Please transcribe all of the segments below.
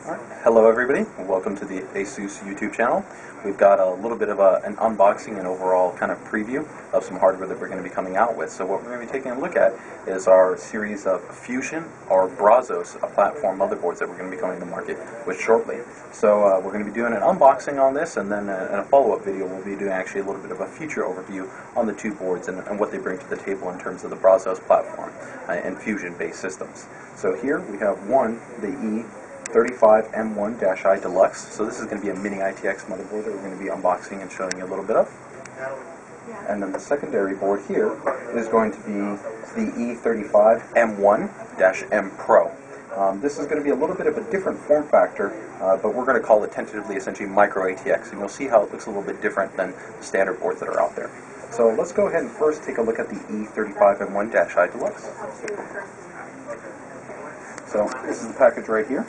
Hello everybody, welcome to the ASUS YouTube channel. We've got a little bit of an unboxing and overall kind of preview of some hardware that we're going to be coming out with. So what we're going to be taking a look at is our series of Fusion or Brazos platform motherboards that we're going to be coming to market with shortly. So we're going to be doing an unboxing on this, and then in a follow-up video we'll be doing actually a little bit of a feature overview on the two boards and what they bring to the table in terms of the Brazos platform and Fusion-based systems. So here we have the E35M1-I Deluxe. So this is going to be a mini ITX motherboard that we're going to be unboxing and showing you a little bit of. And then the secondary board here is going to be the E35M1-M Pro. This is going to be a little bit of a different form factor, but we're going to call it tentatively essentially micro ATX, and you'll see how it looks a little bit different than the standard boards that are out there. So let's go ahead and first take a look at the E35M1-I Deluxe. So this is the package right here.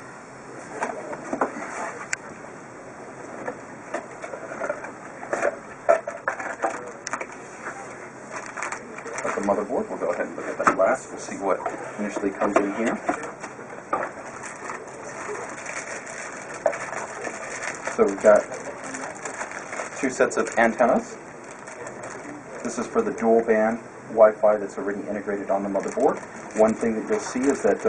The motherboard. We'll go ahead and look at that last. We'll see what initially comes in here. So we've got two sets of antennas. This is for the dual band Wi-Fi that's already integrated on the motherboard. One thing that you'll see is that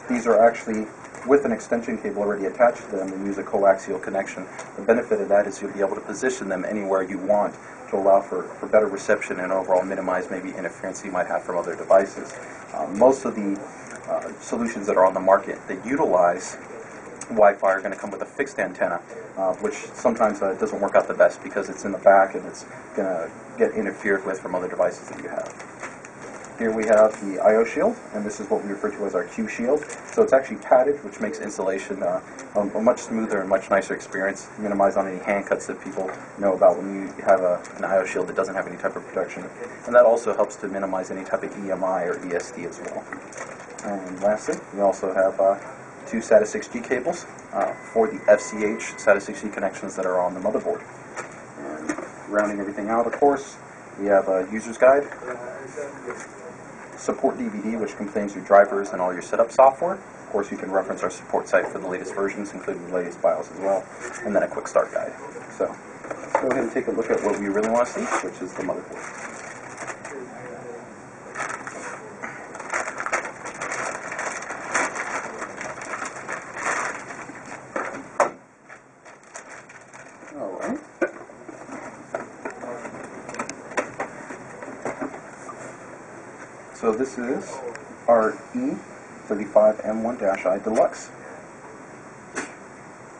these are actually with an extension cable already attached to them and use a coaxial connection. The benefit of that is you'll be able to position them anywhere you want to allow for better reception and overall minimize maybe interference you might have from other devices. Most of the solutions that are on the market that utilize Wi-Fi are going to come with a fixed antenna, which sometimes doesn't work out the best because it's in the back and it's going to get interfered with from other devices that you have. Here we have the I/O shield, and this is what we refer to as our Q shield. So it's actually padded, which makes installation a much smoother and much nicer experience, minimize on any hand cuts that people know about when you have an I/O shield that doesn't have any type of protection. And that also helps to minimize any type of EMI or ESD as well. And lastly, we also have two SATA 6G cables for the FCH SATA 6G connections that are on the motherboard. And rounding everything out, of course, we have a user's guide, support DVD, which contains your drivers and all your setup software. Of course, you can reference our support site for the latest versions, including the latest BIOS as well, and then a quick start guide. So let's go ahead and take a look at what we really want to see, which is the motherboard. Alright. So this is our E35M1-I Deluxe.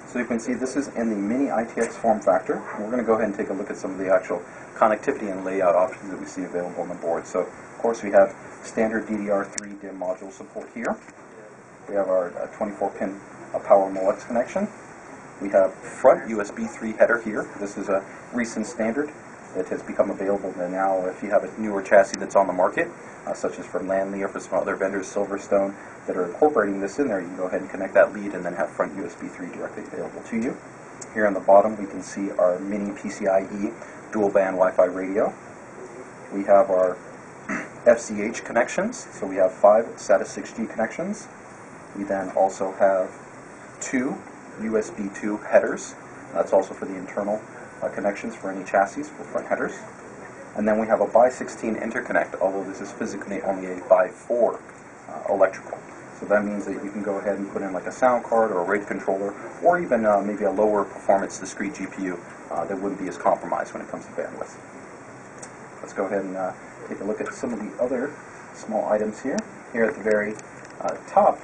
So you can see this is in the mini ITX form factor. We're going to go ahead and take a look at some of the actual connectivity and layout options that we see available on the board. So of course we have standard DDR3 DIMM module support here. We have our 24-pin power MOX connection. We have front USB 3 header here. This is a recent standard that has become available now if you have a newer chassis that's on the market, such as from Landly or for some other vendors, Silverstone, that are incorporating this in there. You can go ahead and connect that lead and then have front USB 3 directly available to you. Here on the bottom we can see our mini PCIe dual band Wi-Fi radio. We have our FCH connections, so we have 5 SATA 6G connections. We then also have 2 USB 2 headers. That's also for the internal connections for any chassis for front headers. And then we have a by-16 interconnect, although this is physically only a by-4 electrical. So that means that you can go ahead and put in like a sound card or a RAID controller, or even maybe a lower performance discrete GPU that wouldn't be as compromised when it comes to bandwidth. Let's go ahead and take a look at some of the other small items here. Here at the very top,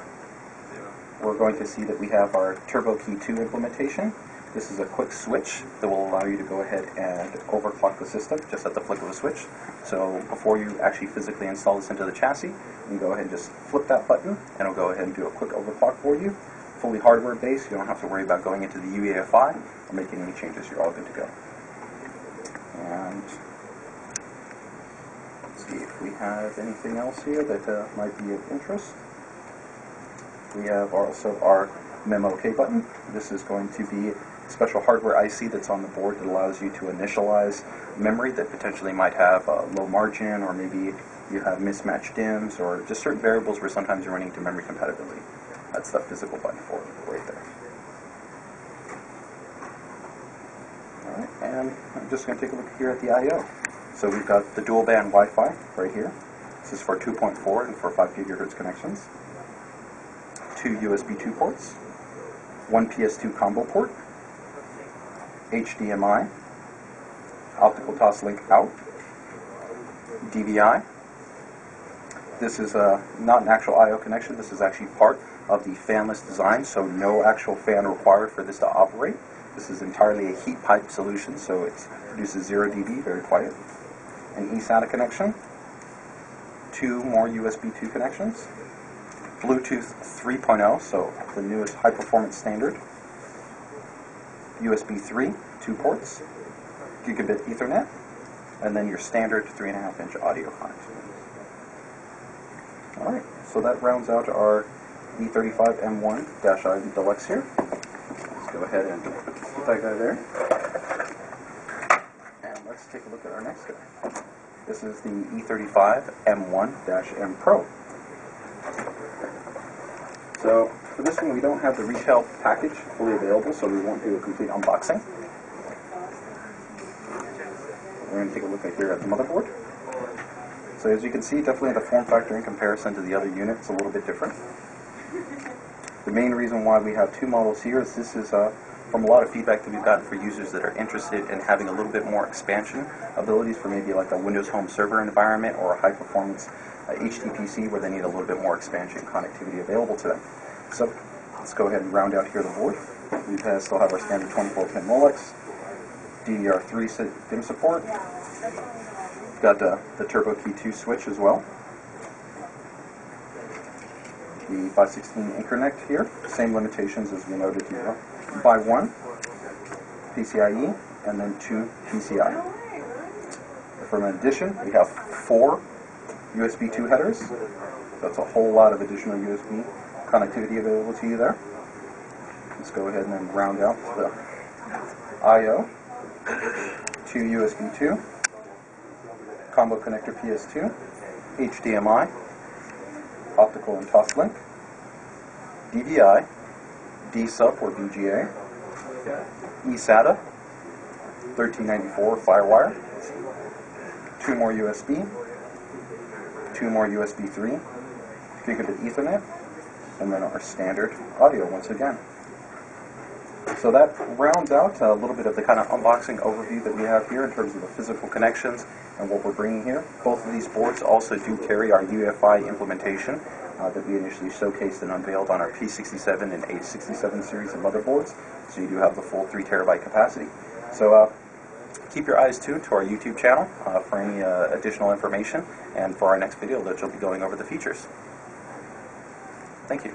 we're going to see that we have our Turbo Key 2 implementation. This is a quick switch that will allow you to go ahead and overclock the system just at the flick of a switch. So before you actually physically install this into the chassis, you can go ahead and just flip that button and it'll go ahead and do a quick overclock for you. Fully hardware based, you don't have to worry about going into the UEFI or making any changes. You're all good to go. And let's see if we have anything else here that might be of interest. We have also our MEMOK button. This is going to be special hardware IC that's on the board that allows you to initialize memory that potentially might have a low margin, or maybe you have mismatched DIMMs or just certain variables where sometimes you're running into memory compatibility. That's the physical button for it right there. Alright, and I'm just going to take a look here at the I/O. So we've got the dual band Wi-Fi right here. This is for 2.4 and for 5 gigahertz connections. 2 USB 2 ports, 1 PS2 combo port, HDMI, optical toss link out, DVI. This is not an actual I/O connection. This is actually part of the fanless design, so no actual fan required for this to operate. This is entirely a heat pipe solution, so it produces 0 dB, very quiet. An eSATA connection, 2 more USB 2 connections, Bluetooth 3.0, so the newest high-performance standard, USB 3, 2 ports, gigabit Ethernet, and then your standard 3.5-inch audio connectivity. Alright, so that rounds out our E35M1-IV Deluxe here. Let's go ahead and put that guy there. And let's take a look at our next guy. This is the E35M1-M Pro. So for this one, we don't have the retail package fully available, so we won't do a complete unboxing. We're going to take a look here at the motherboard. So as you can see, definitely the form factor in comparison to the other units is a little bit different. The main reason why we have 2 models here is this is from a lot of feedback that we've gotten for users that are interested in having a little bit more expansion abilities for maybe like a Windows Home server environment or a high-performance HTPC where they need a little bit more expansion connectivity available to them. So let's go ahead and round out here the board. We still have our standard 24-pin Molex, DDR3 DIMM support. We've got the Turbo Key 2 switch as well. The 516 Inconnect here, same limitations as we noted here. By 1 PCIe and then 2 PCI. For an addition, we have 4 USB 2 headers. That's a whole lot of additional USB connectivity available to you there. Let's go ahead and then round out the I/O. 2 USB 2, combo connector PS2, HDMI, optical and toss link, DVI, D-sub or VGA, eSATA, 1394 Firewire, 2 more USB, 2 more USB 3, gigabit Ethernet, and then our standard audio once again. So that rounds out a little bit of the kind of unboxing overview that we have here in terms of the physical connections and what we're bringing here. Both of these boards also do carry our UEFI implementation that we initially showcased and unveiled on our P67 and H67 series of motherboards. So you do have the full 3 terabyte capacity. So keep your eyes tuned to our YouTube channel for any additional information and for our next video that you'll be going over the features. Thank you.